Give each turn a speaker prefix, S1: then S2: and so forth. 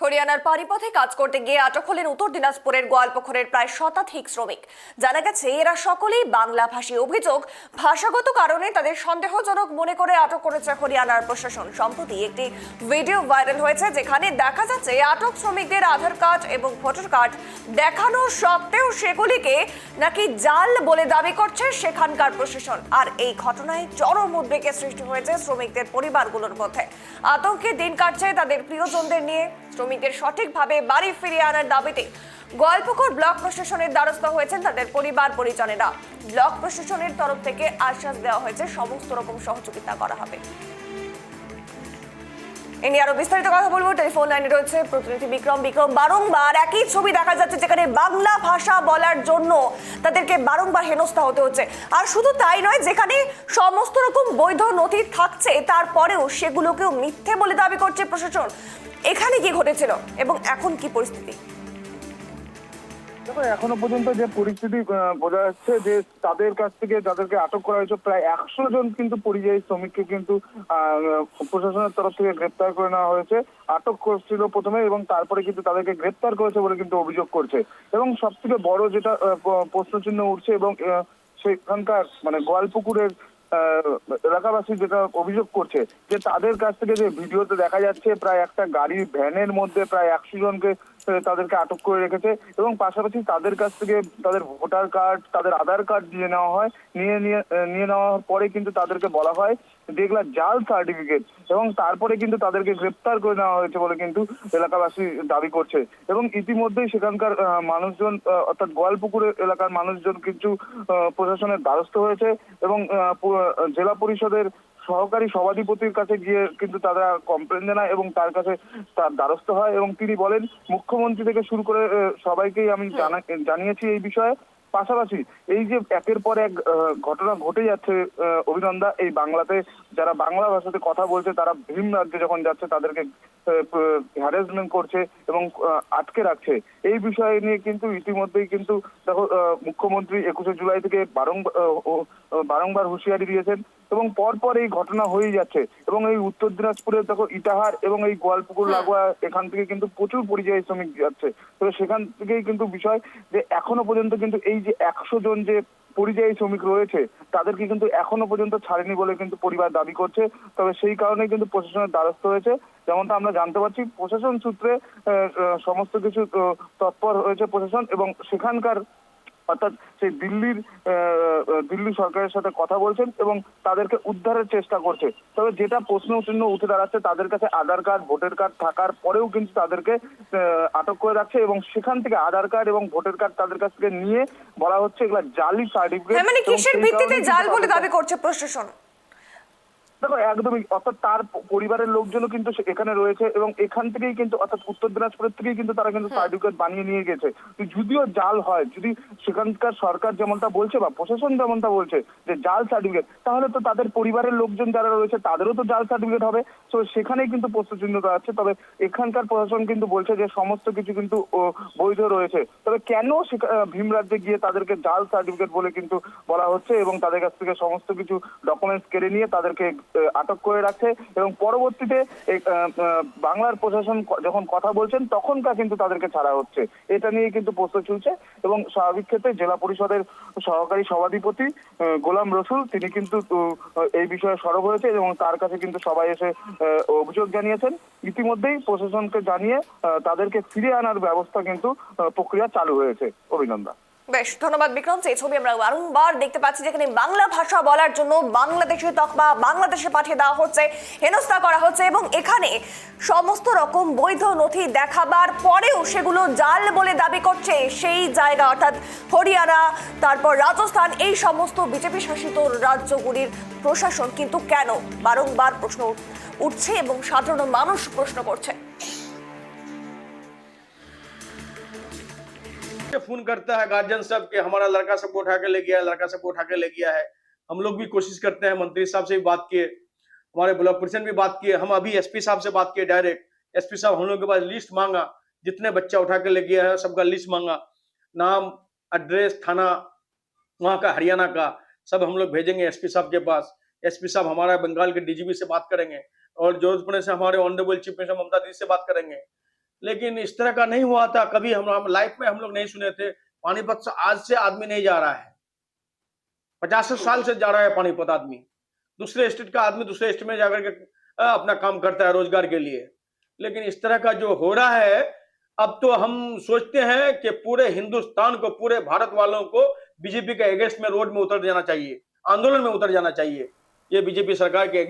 S1: হরিয়ানার পানিপথে কাজ করতে গিয়ে আটক হলেন উত্তর দিনাজপুরের গোয়ালপুকুরের প্রায় শতাধিক শ্রমিক। জানা গেছে এরা সকলেই বাংলাভাষী। অভিযোগ, ভাষাগত কারণে তাদের সন্দেহজনক মনে করে আটক করেছে হরিয়ানার প্রশাসন। সম্প্রতি একটি ভিডিও ভাইরাল হয়েছে যেখানে দেখা যাচ্ছে আটক শ্রমিকদের আধার কার্ড এবং ভোটার কার্ড দেখানো সত্ত্বেও সেগুলিকে নাকি জাল বলে দাবি করছে সেখানকার প্রশাসন। আর এই ঘটনায় চরম উদ্বেগের সৃষ্টি হয়েছে শ্রমিকদের পরিবারগুলোর মধ্যে। আতঙ্কে দিন কাটছে তাদের প্রিয়জনদের নিয়ে। শ্রমিকদের সঠিকভাবে বাড়ি ফিরিয়ে আনার দাবিতে গোয়ালপুকুর ব্লক প্রশাসনের দ্বারস্থ হয়েছেন তাদের পরিবার পরিজনেরা। ব্লক প্রশাসনের তরফ থেকে আশ্বাস দেওয়া হয়েছে সমস্ত রকম সহযোগিতা করা হবে। এ নিয়ে আরো বিস্তারিত কথা বলবো। টেলিফোন লাইনে রয়েছে প্রতিনিধি বিক্রম। বারংবার একই ছবি দেখা যাচ্ছে যেখানে বাংলা ভাষা বলার জন্য তাদেরকে বারংবার হেনস্থা হতে হচ্ছে। আর শুধু তাই নয়, যেখানে সমস্ত রকম বৈধ নথি থাকছে তারপরেও সেগুলোকেও মিথ্যে বলে দাবি করছে প্রশাসন। এখানে কি ঘটেছিল এবং এখন কি পরিস্থিতি?
S2: দেখো, এখনো পর্যন্ত যে পরিস্থিতি বোঝা যাচ্ছে যে তাদের কাছ থেকে যাদেরকে আটক করা হয়েছে প্রায় 100 জন কিন্তু পরিযায়ী শ্রমিককে কিন্তু প্রশাসনের তরফ থেকে গ্রেপ্তার করে নেওয়া হয়েছে। আটক করছিল প্রথমে এবং তারপরে কিন্তু তাদেরকে গ্রেপ্তার করেছে বলে কিন্তু অভিযোগ করছে। এবং সব থেকে বড় যেটা প্রশ্নচিহ্ন উঠছে এবং সেখানকার মানে গোয়ালপুকুরের এলাকাবাসী যেটা অভিযোগ করছে যে তাদের কাছ থেকে যে ভিডিওতে দেখা যাচ্ছে প্রায় একটা গাড়ির ভ্যানের মধ্যে প্রায় 100 জনকে তাদেরকে আটক করে রেখেছে এবং পাশাপাশি তাদের কাছ থেকে তাদের ভোটার কার্ড, তাদের আধার কার্ড নিয়ে নেওয়া হয়। নিয়ে নেওয়ার পরে কিন্তু তাদেরকে বলা হয় যেগুলা জাল সার্টিফিকেট, এবং তারপরে কিন্তু তাদেরকে গ্রেপ্তার করে নেওয়া হয়েছে বলে কিন্তু এলাকাবাসী দাবি করছে। এবং ইতিমধ্যেই সেখানকার মানুষজন অর্থাৎ গোয়ালপুকুরের এলাকার মানুষজন কিন্তু প্রশাসনের দ্বারস্থ হয়েছে এবং জেলা পরিষদের সহকারী সভাধিপতির কাছে গিয়ে কিন্তু তারা কমপ্লেন জানায় এবং তার কাছে তার দ্বারস্থ হয়। এবং তিনি বলেন, মুখ্যমন্ত্রী থেকে শুরু করে সবাইকেই আমি জানিয়েছি এই বিষয়ে। পাশাপাশি এই যে একের পর এক ঘটনা ঘটে যাচ্ছে অভিনন্দা, এই বাংলাতে যারা বাংলা ভাষাতে কথা বলছে তারা ভিন রাজ্যে যখন যাচ্ছে তাদেরকে হ্যারাসমেন্ট করছে এবং আটকে রাখছে। এই বিষয় নিয়ে কিন্তু ইতিমধ্যেই কিন্তু দেখো মুখ্যমন্ত্রী 21শে জুলাই থেকে বারংবার হুঁশিয়ারি দিয়েছেন এবং পরপর এই ঘটনা হয়েই যাচ্ছে। এবং এই উত্তর দিনাজপুরের দেখো ইটাহার এবং এই গোয়ালপুকুর লাগোয়া এখান থেকে কিন্তু প্রচুর পরিযায়ী শ্রমিক যাচ্ছে। তো সেখান থেকেই কিন্তু বিষয় যে এখনো পর্যন্ত কিন্তু এই যে 100 জন যে পরিযায়ী শ্রমিক রয়েছে তাদেরকে কিন্তু এখনো পর্যন্ত ছাড়েনি বলে কিন্তু পরিবার দাবি করছে। তবে সেই কারণে কিন্তু প্রশাসনের দ্বারস্থ হয়েছে। যেমনটা আমরা জানতে পারছি, প্রশাসন সূত্রে সমস্ত কিছু তৎপর হয়েছে প্রশাসন এবং সেখানকার অর্থাৎ সেই দিল্লি সরকারের সাথে কথা বলছেন এবং তাদেরকে উদ্ধারের চেষ্টা করছে। তবে যেটা প্রশ্ন চিহ্ন উঠে দাঁড়াচ্ছে, তাদের কাছে আধার কার্ড, ভোটার কার্ড থাকার পরেও কিন্তু তাদেরকে আটক করে রাখছে এবং সেখান থেকে আধার কার্ড এবং ভোটার কার্ড তাদের কাছ থেকে নিয়ে বলা হচ্ছে এগুলা জালি সার্টিফিকেট।
S1: মানে কিসের ভিত্তিতে জাল বলে দাবি করছে প্রশাসন?
S2: দেখো, একদমই, অর্থাৎ তার পরিবারের লোকজনও কিন্তু এখানে রয়েছে এবং এখান থেকেই কিন্তু অর্থাৎ উত্তর দিনাজপুরের থেকেই কিন্তু তারা কিন্তু সার্টিফিকেট বানিয়ে নিয়ে গেছে। যদিও জাল হয়, যদি সেখানকার সরকার যেমনটা বলছে বা প্রশাসন যেমনটা বলছে যে জাল সার্টিফিকেট, তাহলে তো তাদের পরিবারের লোকজন যারা রয়েছে তাদেরও তো জাল সার্টিফিকেট হবে। তো সেখানেই কিন্তু প্রশ্নচিহ্ন আছে। তবে এখানকার প্রশাসন কিন্তু বলছে যে সমস্ত কিছু কিন্তু বৈধ রয়েছে। তবে কেন ভিন রাজ্যে গিয়ে তাদেরকে জাল সার্টিফিকেট বলে কিন্তু বলা হচ্ছে এবং তাদের কাছ থেকে সমস্ত কিছু ডকুমেন্টস কেড়ে নিয়ে তাদেরকে আটক করে রাখছে এবং পরবর্তীতে বাংলার প্রশাসন যখন কথা বলছেন তখনকার কিন্তু তাদেরকে ছাড়া হচ্ছে। এটা নিয়ে কিন্তু প্রশ্ন চলছে এবং স্বাভাবিক ক্ষেত্রে জেলা পরিষদের সহকারী সভাধিপতি গোলাম রসুল তিনি কিন্তু এই বিষয়ে সরব হয়েছে এবং তার কাছে কিন্তু সবাই এসে অভিযোগ জানিয়েছেন। ইতিমধ্যেই প্রশাসনকে জানিয়ে তাদেরকে ফিরে আনার ব্যবস্থা কিন্তু প্রক্রিয়া চালু হয়েছে। অভিনন্দন।
S1: বেশ, ধন্যবাদ বিক্রম। এই ছবি আমরা বারংবার দেখতে পাচ্ছি যেখানে বাংলা ভাষা বলার জন্য বাংলাদেশে তকমা বাংলাদেশে পাঠিয়ে দেওয়া হচ্ছে, হেনস্থা করা হচ্ছে এবং এখানে সমস্ত রকম বৈধ নথি দেখাবার পরেও সেগুলো জাল বলে দাবি করছে সেই জায়গা অর্থাৎ হরিয়ানা, তারপর রাজস্থান, এই সমস্ত বিজেপি শাসিত রাজ্যগুলির প্রশাসন কিন্তু কেন বারংবার প্রশ্ন উঠছে এবং সাধারণ মানুষ প্রশ্ন করছে।
S3: फोन करता है गार्जियन सब कि हमारा लड़का सबको उठा के ले गया है, लड़का सबको उठा के ले गया है। हम लोग भी कोशिश करते हैं, मंत्री साहब से भी बात किए, हमारे ब्लॉक प्रेसिडेंट भी बात किए, हम अभी एसपी साहब से बात किए डायरेक्ट। एसपी साहब हम लोग के पास लिस्ट मांगा, जितने बच्चा उठा के ले गया है सबका लिस्ट मांगा, नाम, एड्रेस, थाना वहां का, हरियाणा का, सब हम लोग भेजेंगे एसपी साहब के पास। एसपी साहब हमारा बंगाल के डीजीपी से बात करेंगे और जरूरत पड़ने से हमारे ऑनरेबल चीफ मिनिस्टर ममता दीदी से बात करेंगे। लेकिन इस तरह का नहीं हुआ था कभी। हम लाइफ में हम लोग नहीं सुने थे। पानीपत से आज से आदमी नहीं जा रहा है, 50 साल से जा रहा है पानीपत आदमी। दूसरे स्टेट का आदमी दूसरे स्टेट में जाकर के अपना काम करता है रोजगार के लिए। लेकिन इस तरह का जो हो रहा है, अब तो हम सोचते हैं कि पूरे हिंदुस्तान को, पूरे भारत वालों को बीजेपी के अगेंस्ट में रोड में उतर जाना चाहिए, आंदोलन में उतर जाना चाहिए। ये बीजेपी सरकार के